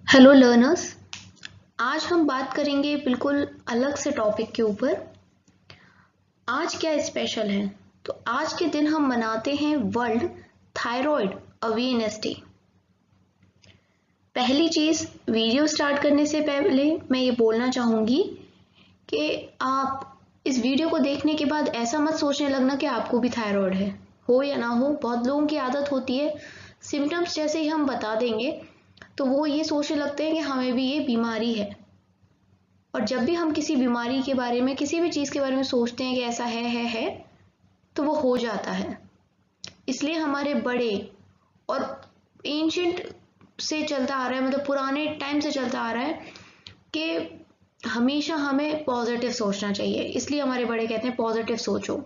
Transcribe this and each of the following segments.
Hello learners. आज हम बात करेंगे बिल्कुल अलग से टॉपिक के ऊपर। आज क्या स्पेशल है? तो आज के दिन हम मनाते हैं वर्ल्ड थायराइड अवेयरनेस डे। पहली चीज, वीडियो स्टार्ट करने से पहले मैं ये बोलना चाहूंगी कि आप इस वीडियो को देखने के बाद ऐसा मत सोचने लगना कि आपको भी थायराइड है। हो या ना हो, बहुत लोगों की आदत होती है, सिम्टम्स जैसे ही हम बता देंगे तो वो ये सोचने लगते हैं कि हमें भी ये बीमारी है। और जब भी हम किसी बीमारी के बारे में, किसी भी चीज़ के बारे में सोचते हैं कि ऐसा है तो वो हो जाता है। इसलिए हमारे बड़े और एंशियंट से चलता आ रहा है, मतलब पुराने टाइम से चलता आ रहा है कि हमेशा हमें पॉजिटिव सोचना चाहिए। इसलिए हमारे बड़े कहते हैं पॉजिटिव सोचो,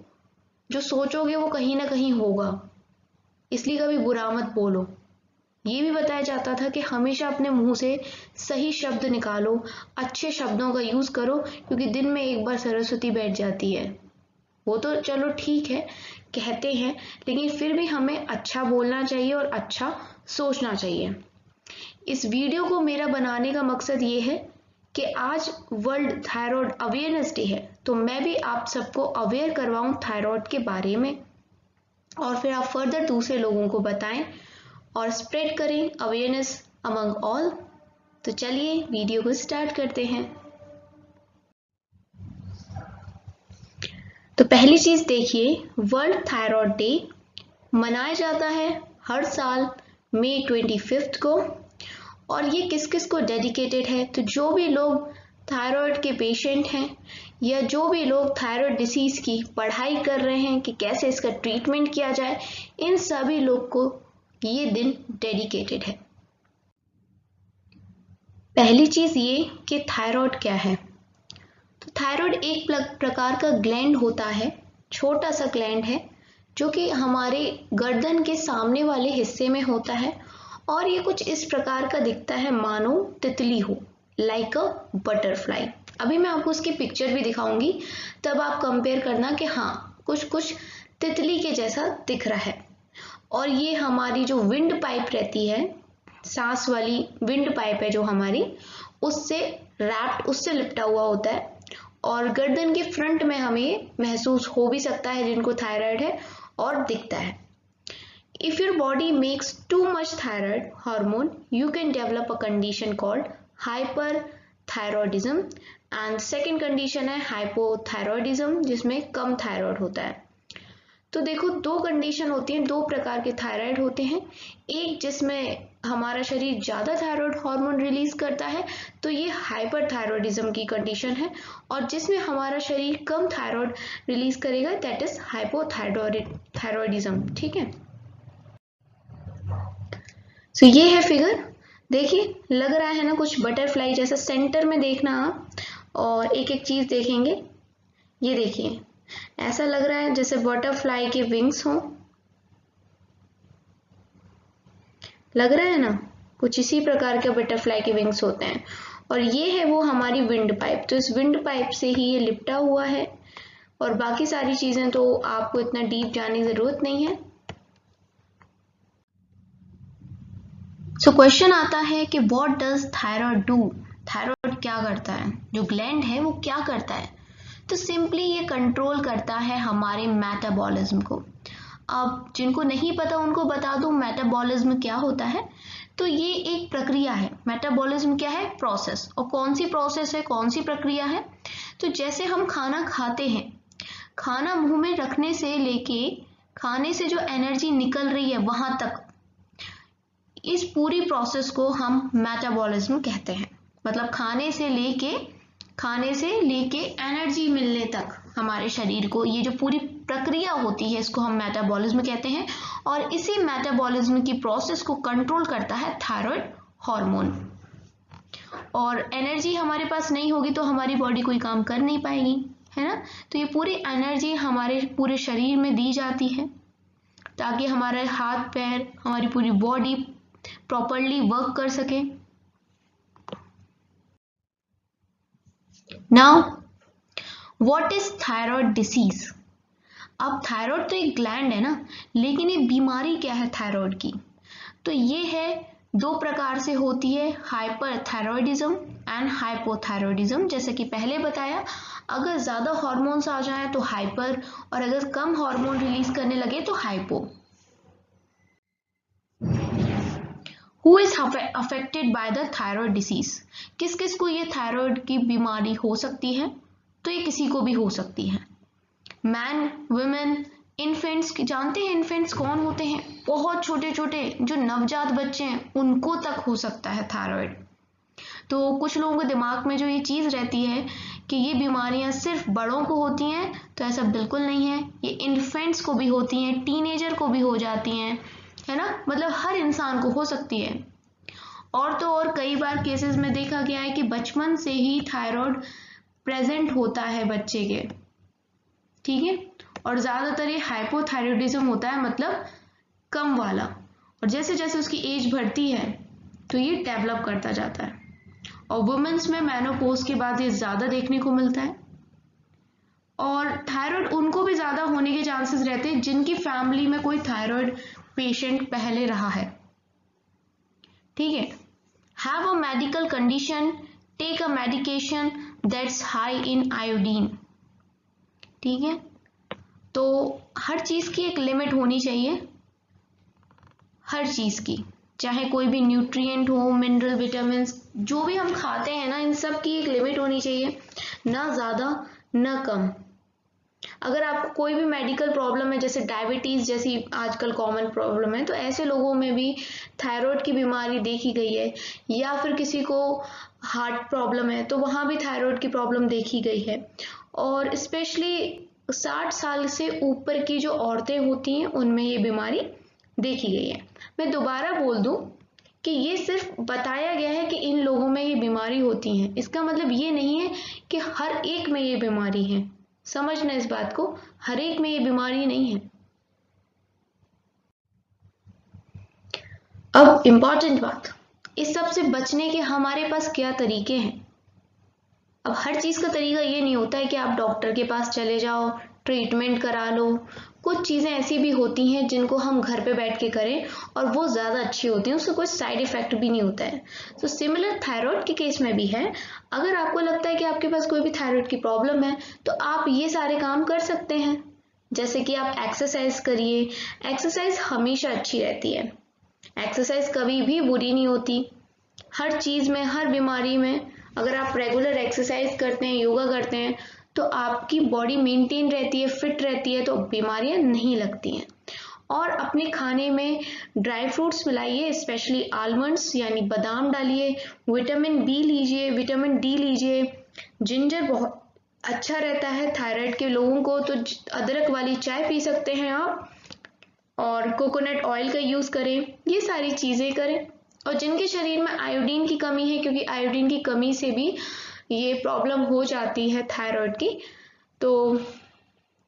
जो सोचोगे वो कहीं ना कहीं होगा, इसलिए कभी बुरा मत बोलो। ये भी बताया जाता था कि हमेशा अपने मुंह से सही शब्द निकालो, अच्छे शब्दों का यूज करो, क्योंकि दिन में एक बार सरस्वती बैठ जाती है। वो तो चलो ठीक है, कहते हैं, लेकिन फिर भी हमें अच्छा बोलना चाहिए और अच्छा सोचना चाहिए। इस वीडियो को मेरा बनाने का मकसद ये है कि आज वर्ल्ड थायराइड अवेयरनेस डे है, तो मैं भी आप सबको अवेयर करवाऊं थायराइड के बारे में, और फिर आप फर्दर दूसरे लोगों को बताएं और स्प्रेड करें अवेयरनेस अमंग ऑल। तो चलिए वीडियो को स्टार्ट करते हैं। तो पहली चीज देखिए, वर्ल्ड थायराइड डे मनाया जाता है हर साल मई 25 को। और ये किस किस को डेडिकेटेड है? तो जो भी लोग थायराइड के पेशेंट हैं या जो भी लोग थायराइड डिसीज की पढ़ाई कर रहे हैं कि कैसे इसका ट्रीटमेंट किया जाए, इन सभी लोग को ये दिन डेडिकेटेड है। पहली चीज ये कि थायराइड क्या है। तो थायराइड एक प्रकार का ग्लैंड होता है, छोटा सा ग्लैंड है जो कि हमारे गर्दन के सामने वाले हिस्से में होता है, और ये कुछ इस प्रकार का दिखता है मानो तितली हो, लाइक अ बटरफ्लाई। अभी मैं आपको उसकी पिक्चर भी दिखाऊंगी, तब आप कंपेयर करना कि हाँ, कुछ कुछ तितली के जैसा दिख रहा है। और ये हमारी जो विंड पाइप रहती है, सांस वाली विंड पाइप है जो हमारी, उससे रैप्ड, उससे लिपटा हुआ होता है। और गर्दन के फ्रंट में हमें महसूस हो भी सकता है जिनको थायराइड है, और दिखता है। If your body makes too much thyroid hormone, you can develop a condition called hyperthyroidism, and second condition है hypothyroidism, जिसमें कम थायराइड होता है। तो देखो, दो कंडीशन होती हैं, दो प्रकार के थायराइड होते हैं। एक जिसमें हमारा शरीर ज्यादा थायराइड हार्मोन रिलीज करता है, तो ये हाइपरथायरॉयडिज्म की कंडीशन है। और जिसमें हमारा शरीर कम थायराइड रिलीज करेगा, दैट इज हाइपोथायरॉयडिज्म। ठीक है, तो ये है फिगर। देखिए, लग रहा है ना कुछ बटरफ्लाई जैसा। सेंटर में देखना आप, और एक एक चीज देखेंगे। ये देखिए, ऐसा लग रहा है जैसे बटरफ्लाई के विंग्स हों, लग रहा है ना, कुछ इसी प्रकार के बटरफ्लाई के विंग्स होते हैं। और ये है वो हमारी विंड पाइप। तो इस विंड पाइप से ही ये लिपटा हुआ है, और बाकी सारी चीजें तो आपको इतना डीप जाने की जरूरत नहीं है। सो क्वेश्चन आता है कि what does thyroid do. Thyroid क्या करता है, जो ग्लैंड है वो क्या करता है? तो सिंपली ये कंट्रोल करता है हमारे मेटाबॉलिज्म को। अब जिनको नहीं पता उनको बता दूं मेटाबॉलिज्म क्या होता है। तो ये एक प्रक्रिया है। मेटाबॉलिज्म क्या है? प्रोसेस। और कौन सी प्रोसेस है, कौन सी प्रक्रिया है? तो जैसे हम खाना खाते हैं, खाना मुंह में रखने से लेके खाने से जो एनर्जी निकल रही है वहां तक, इस पूरी प्रोसेस को हम मेटाबॉलिज्म कहते हैं। मतलब खाने से लेके एनर्जी मिलने तक हमारे शरीर को, ये जो पूरी प्रक्रिया होती है, इसको हम मेटाबॉलिज्म कहते हैं। और इसी मेटाबॉलिज्म की प्रोसेस को कंट्रोल करता है थायराइड हार्मोन। और एनर्जी हमारे पास नहीं होगी तो हमारी बॉडी कोई काम कर नहीं पाएगी, है ना। तो ये पूरी एनर्जी हमारे पूरे शरीर में दी जाती है, ताकि हमारे हाथ पैर, हमारी पूरी बॉडी प्रॉपरली वर्क कर सके। Now what is thyroid disease. अब थायराइड तो एक ग्लैंड है ना, लेकिन ये बीमारी क्या है थायराइड की? तो ये है दो प्रकार से होती है, हाइपरथायरॉयडिज्म एंड हाइपोथायरॉयडिज्म। जैसे कि पहले बताया, अगर ज़्यादा हार्मोन्स आ जाएं तो हाइपर, और अगर कम हार्मोन रिलीज करने लगे तो hypo. Who is affected by the thyroid disease? किस किस को ये थायराइड की बीमारी हो सकती है? तो ये किसी को भी हो सकती है, मैन, वुमेन, इन्फेंट्स। जानते हैं इन्फेंट्स कौन होते हैं? बहुत छोटे छोटे जो नवजात बच्चे हैं उनको तक हो सकता है थायराइड। तो कुछ लोगों के दिमाग में जो ये चीज़ रहती है कि ये बीमारियां सिर्फ बड़ों को होती हैं, तो ऐसा बिल्कुल नहीं है। ये इन्फेंट्स को भी होती हैं, टीनेजर को भी हो जाती हैं, है ना, मतलब हर इंसान को हो सकती है। और तो और कई बार केसेस में देखा गया है कि बचपन से ही थायराइड प्रेजेंट होता है बच्चे के, ठीक है। और ज़्यादातर ये हाइपोथायरॉयडिज्म होता है, मतलब कम वाला, और जैसे जैसे उसकी एज बढ़ती है तो ये डेवलप करता जाता है। और वुमेन्स में मेनोपॉज के बाद ये ज़्यादा देखने को मिलता है। और थायराइड उनको भी ज़्यादा होने के चांसेस रहते हैं जिनकी फैमिली में कोई थायराइड पेशेंट पहले रहा है, ठीक है। Have a medical condition, take a medication that's high in iodine, ठीक है। तो हर चीज़ की एक लिमिट होनी चाहिए, हर चीज़ की, चाहे कोई भी न्यूट्रिएंट हो, मिनरल, विटामिन, जो भी हम खाते हैं ना, इन सब की एक लिमिट होनी चाहिए, ना ज़्यादा ना कम। अगर आपको कोई भी मेडिकल प्रॉब्लम है, जैसे डायबिटीज़ जैसी आजकल कॉमन प्रॉब्लम है, तो ऐसे लोगों में भी थायराइड की बीमारी देखी गई है। या फिर किसी को हार्ट प्रॉब्लम है तो वहाँ भी थायराइड की प्रॉब्लम देखी गई है। और स्पेशली 60 साल से ऊपर की जो औरतें होती हैं उनमें ये बीमारी देखी गई है। मैं दोबारा बोल दूं कि ये सिर्फ बताया गया है कि इन लोगों में ये बीमारी होती है, इसका मतलब ये नहीं है कि हर एक में ये बीमारी है। समझना इस बात को, हर एक में ये बीमारी नहीं है। अब इम्पॉर्टेंट बात, इस सब से बचने के हमारे पास क्या तरीके हैं। अब हर चीज़ का तरीका ये नहीं होता है कि आप डॉक्टर के पास चले जाओ, ट्रीटमेंट करा लो। कुछ चीज़ें ऐसी भी होती हैं जिनको हम घर पे बैठ के करें और वो ज़्यादा अच्छी होती हैं, उसका कोई साइड इफ़ेक्ट भी नहीं होता है। तो सिमिलर थायराइड के केस में भी है। अगर आपको लगता है कि आपके पास कोई भी थायराइड की प्रॉब्लम है तो आप ये सारे काम कर सकते हैं। जैसे कि आप एक्सरसाइज करिए, एक्सरसाइज हमेशा अच्छी रहती है, एक्सरसाइज कभी भी बुरी नहीं होती। हर चीज़ में, हर बीमारी में अगर आप रेगुलर एक्सरसाइज करते हैं, योगा करते हैं, तो आपकी बॉडी मेंटेन रहती है, फिट रहती है, तो बीमारियां नहीं लगती हैं। और अपने खाने में ड्राई फ्रूट्स मिलाइए, स्पेशली आलमंड्स यानी बादाम डालिए, विटामिन बी लीजिए, विटामिन डी लीजिए। जिंजर बहुत अच्छा रहता है थायराइड के लोगों को, तो अदरक वाली चाय पी सकते हैं आप, और कोकोनट ऑयल का यूज़ करें, ये सारी चीज़ें करें। और जिनके शरीर में आयोडीन की कमी है, क्योंकि आयोडीन की कमी से भी ये प्रॉब्लम हो जाती है थायराइड की, तो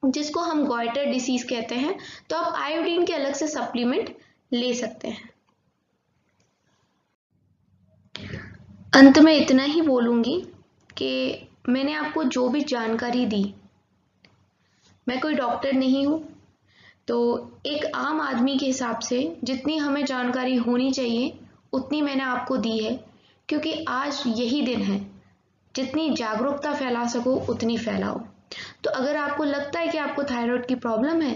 जिसको हम गॉइटर डिसीज कहते हैं, तो आप आयोडीन के अलग से सप्लीमेंट ले सकते हैं। अंत में इतना ही बोलूँगी कि मैंने आपको जो भी जानकारी दी, मैं कोई डॉक्टर नहीं हूँ, तो एक आम आदमी के हिसाब से जितनी हमें जानकारी होनी चाहिए उतनी मैंने आपको दी है, क्योंकि आज यही दिन है, जितनी जागरूकता फैला सको उतनी फैलाओ। तो अगर आपको लगता है कि आपको थायराइड की प्रॉब्लम है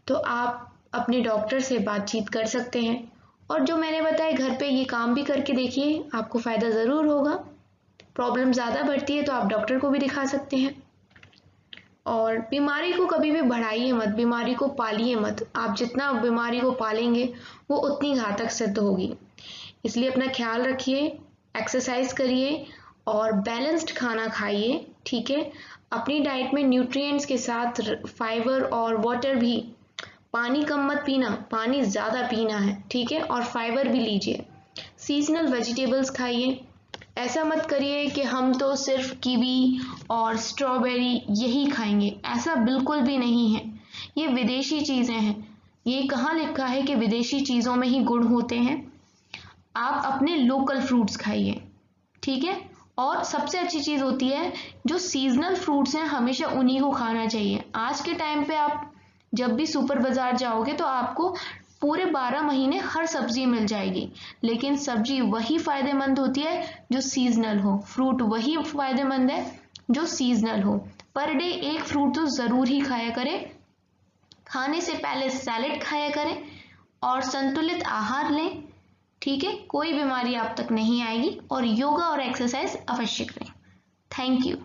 तो आप अपने डॉक्टर से बातचीत कर सकते हैं, और जो मैंने बताया घर पे ये काम भी करके देखिए, आपको फ़ायदा ज़रूर होगा। प्रॉब्लम ज़्यादा बढ़ती है तो आप डॉक्टर को भी दिखा सकते हैं। और बीमारी को कभी भी बढ़ाइए मत, बीमारी को पालिए मत। आप जितना बीमारी को पालेंगे वो उतनी घातक सिद्ध होगी। इसलिए अपना ख्याल रखिए, एक्सरसाइज करिए और बैलेंस्ड खाना खाइए, ठीक है। अपनी डाइट में न्यूट्रिएंट्स के साथ फाइबर और वाटर भी, पानी कम मत पीना, पानी ज़्यादा पीना है, ठीक है। और फाइबर भी लीजिए, सीजनल वेजिटेबल्स खाइए। ऐसा मत करिए कि हम तो सिर्फ कीवी और स्ट्रॉबेरी यही खाएंगे, ऐसा बिल्कुल भी नहीं है। ये विदेशी चीज़ें हैं, ये कहाँ लिखा है कि विदेशी चीज़ों में ही गुण होते हैं। आप अपने लोकल फ्रूट्स खाइए, ठीक है। और सबसे अच्छी चीज़ होती है जो सीजनल फ्रूट्स हैं, हमेशा उन्हीं को खाना चाहिए। आज के टाइम पे आप जब भी सुपर बाजार जाओगे तो आपको पूरे 12 महीने हर सब्जी मिल जाएगी, लेकिन सब्जी वही फायदेमंद होती है जो सीजनल हो, फ्रूट वही फायदेमंद है जो सीजनल हो। पर डे एक फ्रूट तो जरूर ही खाया करें, खाने से पहले सैलेड खाया करें और संतुलित आहार लें, ठीक है। कोई बीमारी आप तक नहीं आएगी और योगा और एक्सरसाइज अवश्य करें। Thank you.